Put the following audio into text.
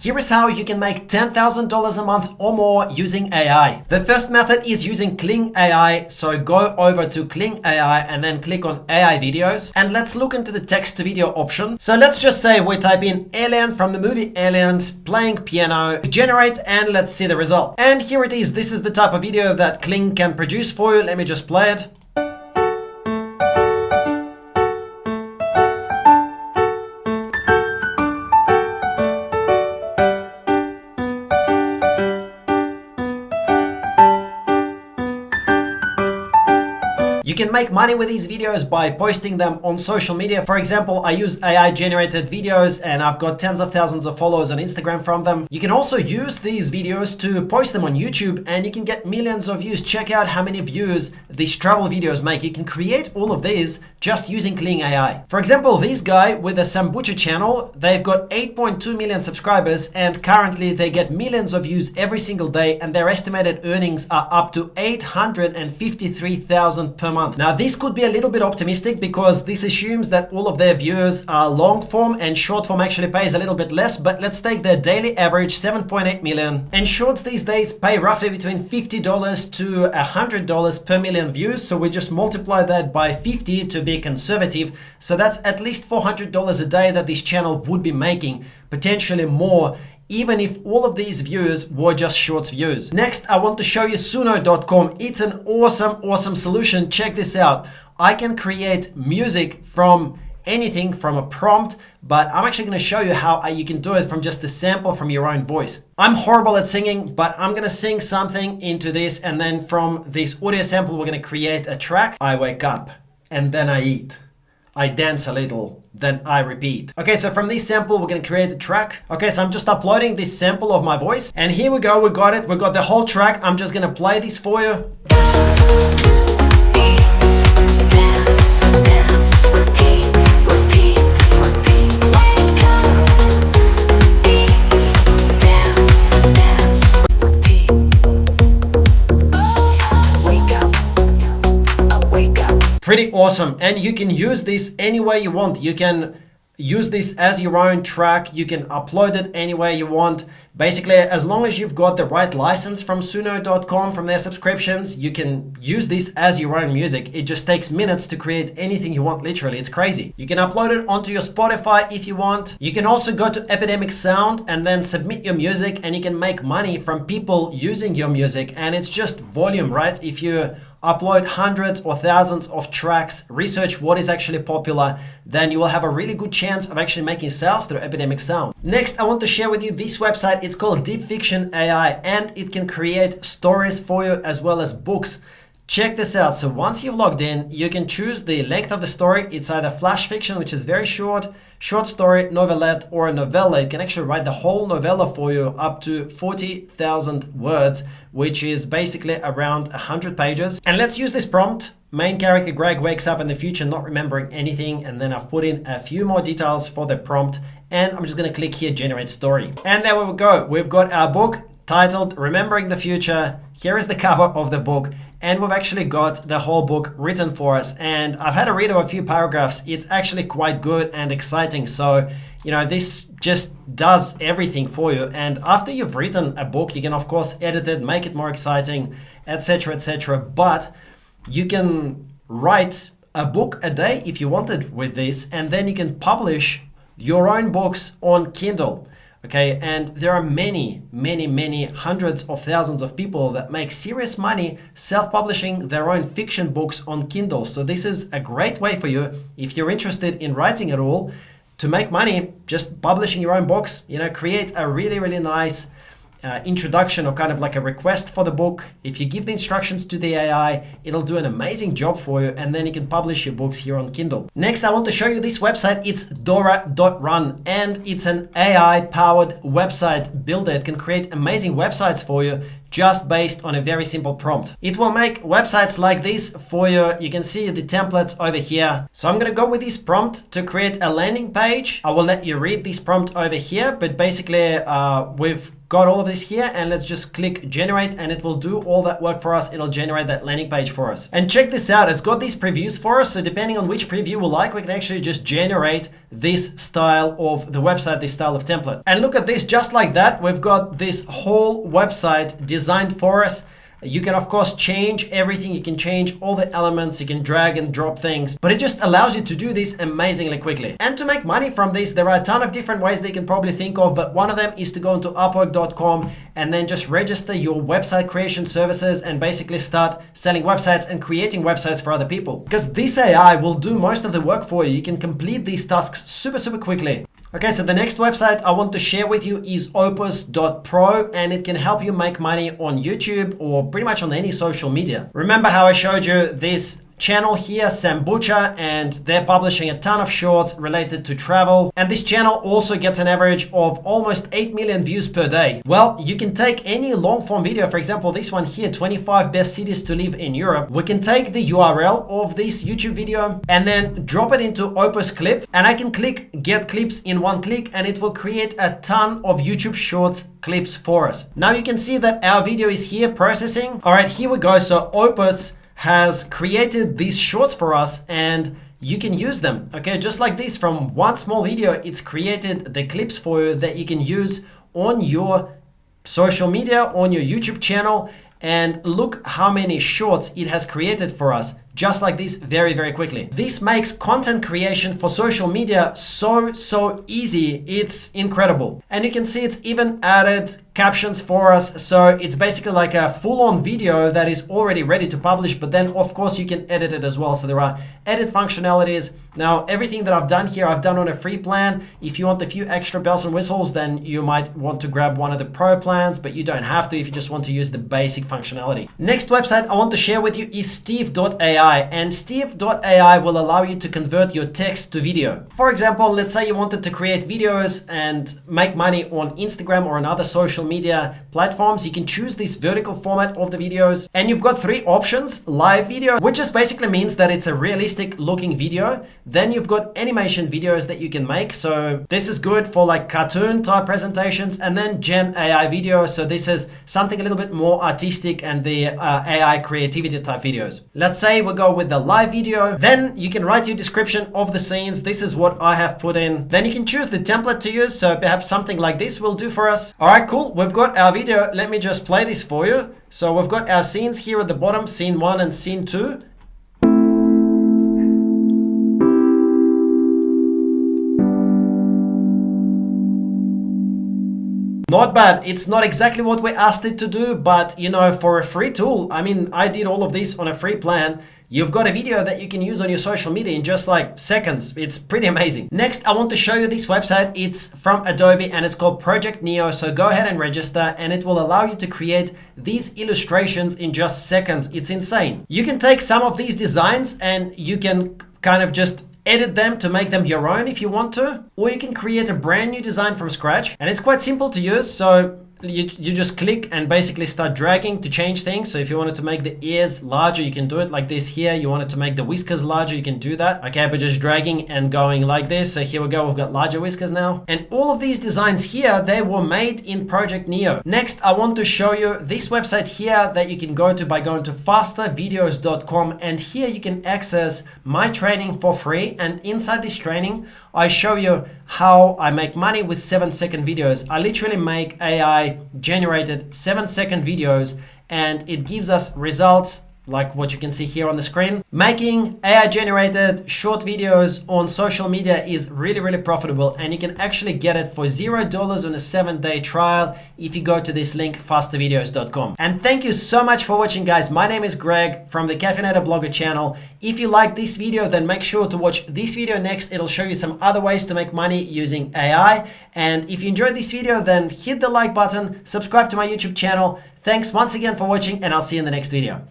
Here is how you can make $10,000 a month or more using AI. The first method is using Kling AI. So go over to Kling AI and then click on AI videos. And let's look into the text to video option. So let's just say we type in Alien from the movie Aliens playing piano, generate, and let's see the result. And here it is. This is the type of video that Kling can produce for you. Let me just play it. You can make money with these videos by posting them on social media. For example, I use AI generated videos and I've got tens of thousands of followers on Instagram from them. You can also use these videos to post them on YouTube and you can get millions of views. Check out how many views these travel videos make. You can create all of these just using Kling AI. For example, this guy with a Sambucha channel, they've got 8.2 million subscribers and currently they get millions of views every single day and their estimated earnings are up to $853,000 per month. Now, this could be a little bit optimistic because this assumes that all of their viewers are long form and short form actually pays a little bit less, but let's take their daily average 7.8 million. And shorts these days pay roughly between $50 to $100 per million views. So we just multiply that by 50 to be conservative. So that's at least $400 a day that this channel would be making, potentially more, even if all of these views were just shorts views. Next, I want to show you Suno.com. It's an awesome solution. Check this out. I can create music from anything, from a prompt, but I'm actually going to show you how you can do it from just a sample from your own voice. I'm horrible at singing, but I'm going to sing something into this, and then from this audio sample, we're going to create a track. I wake up and then I eat. I dance a little, then I repeat. Okay, so from this sample, we're gonna create a track. Okay, so I'm just uploading this sample of my voice. And here we go, we got it. We got the whole track. I'm just gonna play this for you. Pretty awesome. And you can use this any way you want. You can use this as your own track. You can upload it any way you want. Basically, as long as you've got the right license from Suno.com, from their subscriptions, you can use this as your own music. It just takes minutes to create anything you want, literally. It's crazy. You can upload it onto your Spotify if you want. You can also go to Epidemic Sound and then submit your music and you can make money from people using your music. And it's just volume, right? If you upload hundreds or thousands of tracks, research what is actually popular, then you will have a really good chance of actually making sales through Epidemic Sound. Next, I want to share with you this website. It's called Deep Fiction AI and it can create stories for you as well as books. Check this out. So once you've logged in, you can choose the length of the story. It's either flash fiction, which is very short story, novelette, or a novella. It can actually write the whole novella for you up to 40,000 words, which is basically around 100 pages. And let's use this prompt. Main character Greg wakes up in the future not remembering anything, and then I've put in a few more details for the prompt, and I'm just going to click here, generate story. And there we go. We've got our book titled Remembering the Future. Here is the cover of the book. And we've actually got the whole book written for us. And I've had a read of a few paragraphs. It's actually quite good and exciting. So, you know, this just does everything for you. And after you've written a book, you can of course edit it, make it more exciting, etc., etc. But you can write a book a day if you wanted with this, and then you can publish your own books on Kindle. Okay, and there are many hundreds of thousands of people that make serious money self-publishing their own fiction books on Kindle. So this is a great way for you, if you're interested in writing at all, to make money just publishing your own books. You know, create a really nice introduction or kind of like a request for the book. If you give the instructions to the AI, it'll do an amazing job for you, and then you can publish your books here on Kindle. Next, I want to show you this website. It's Dora.run, and it's an AI-powered website builder. It can create amazing websites for you just based on a very simple prompt. It will make websites like this for you. You can see the templates over here. So I'm going to go with this prompt to create a landing page. I will let you read this prompt over here, but basically we've got all of this here, and let's just click generate, and it will do all that work for us. It'll generate that landing page for us. And check this out, it's got these previews for us. So depending on which preview we like, we can actually just generate this style of the website, this style of template. And look at this, just like that, we've got this whole website designed for us. You can of course change everything, you can change all the elements, you can drag and drop things, but it just allows you to do this amazingly quickly. And to make money from this, there are a ton of different ways that you can probably think of, but one of them is to go into Upwork.com and then just register your website creation services and basically start selling websites and creating websites for other people. Because this AI will do most of the work for you. You can complete these tasks super quickly. Okay, so the next website I want to share with you is Opus.pro, and it can help you make money on YouTube or pretty much on any social media. Remember how I showed you this channel here, Sam Butcher, and they're publishing a ton of shorts related to travel. And this channel also gets an average of almost 8 million views per day. Well, you can take any long form video, for example, this one here, 25 best cities to live in Europe. We can take the URL of this YouTube video and then drop it into Opus Clip, and I can click get clips in one click, and it will create a ton of YouTube shorts clips for us. Now you can see that our video is here processing. All right, here we go. So Opus has created these shorts for us, and you can use them. Okay, just like this, from one small video, it's created the clips for you that you can use on your social media, on your YouTube channel. And look how many shorts it has created for us, just like this, very quickly. This makes content creation for social media so easy. It's incredible. And you can see it's even added captions for us. So it's basically like a full-on video that is already ready to publish, but then of course you can edit it as well. So there are edit functionalities. Now, everything that I've done here, I've done on a free plan. If you want a few extra bells and whistles, then you might want to grab one of the pro plans, but you don't have to if you just want to use the basic functionality. Next website I want to share with you is Steve.ai, and Steve.ai will allow you to convert your text to video. For example, let's say you wanted to create videos and make money on Instagram or on other social media platforms. You can choose this vertical format of the videos, and you've got three options: live video, which just basically means that it's a realistic looking video. Then you've got animation videos that you can make. So this is good for like cartoon type presentations, and then Gen AI video. So this is something a little bit more artistic and the AI creativity type videos. Let's say we go with the live video. Then you can write your description of the scenes. This is what I have put in. Then you can choose the template to use. So perhaps something like this will do for us. All right, cool. We've got our video. Let me just play this for you. So we've got our scenes here at the bottom, scene 1 and scene 2. Not bad. It's not exactly what we asked it to do, but you know, for a free tool, I mean, I did all of this on a free plan. You've got a video that you can use on your social media in just like seconds. It's pretty amazing. Next, I want to show you this website. It's from Adobe and it's called Project Neo. So go ahead and register, and it will allow you to create these illustrations in just seconds. It's insane. You can take some of these designs and you can kind of just edit them to make them your own if you want to, or you can create a brand new design from scratch, and it's quite simple to use. So you just click and basically start dragging to change things. So if you wanted to make the ears larger, you can do it like this here. You wanted to make the whiskers larger, you can do that. Okay, but just dragging and going like this. So here we go, we've got larger whiskers now. And all of these designs here, they were made in Project Neo. Next, I want to show you this website here that you can go to by going to fastervideos.com, and here you can access my training for free. And inside this training, I show you how I make money with 7-second videos. I literally make AI generated 7-second videos, and it gives us results like what you can see here on the screen. Making AI generated short videos on social media is really profitable, and you can actually get it for $0 on a 7-day trial if you go to this link, fastervideos.com. And thank you so much for watching, guys. My name is Greg from the Caffeinator Blogger channel. If you like this video, then make sure to watch this video next. It'll show you some other ways to make money using AI. And if you enjoyed this video, then hit the like button, subscribe to my YouTube channel. Thanks once again for watching, and I'll see you in the next video.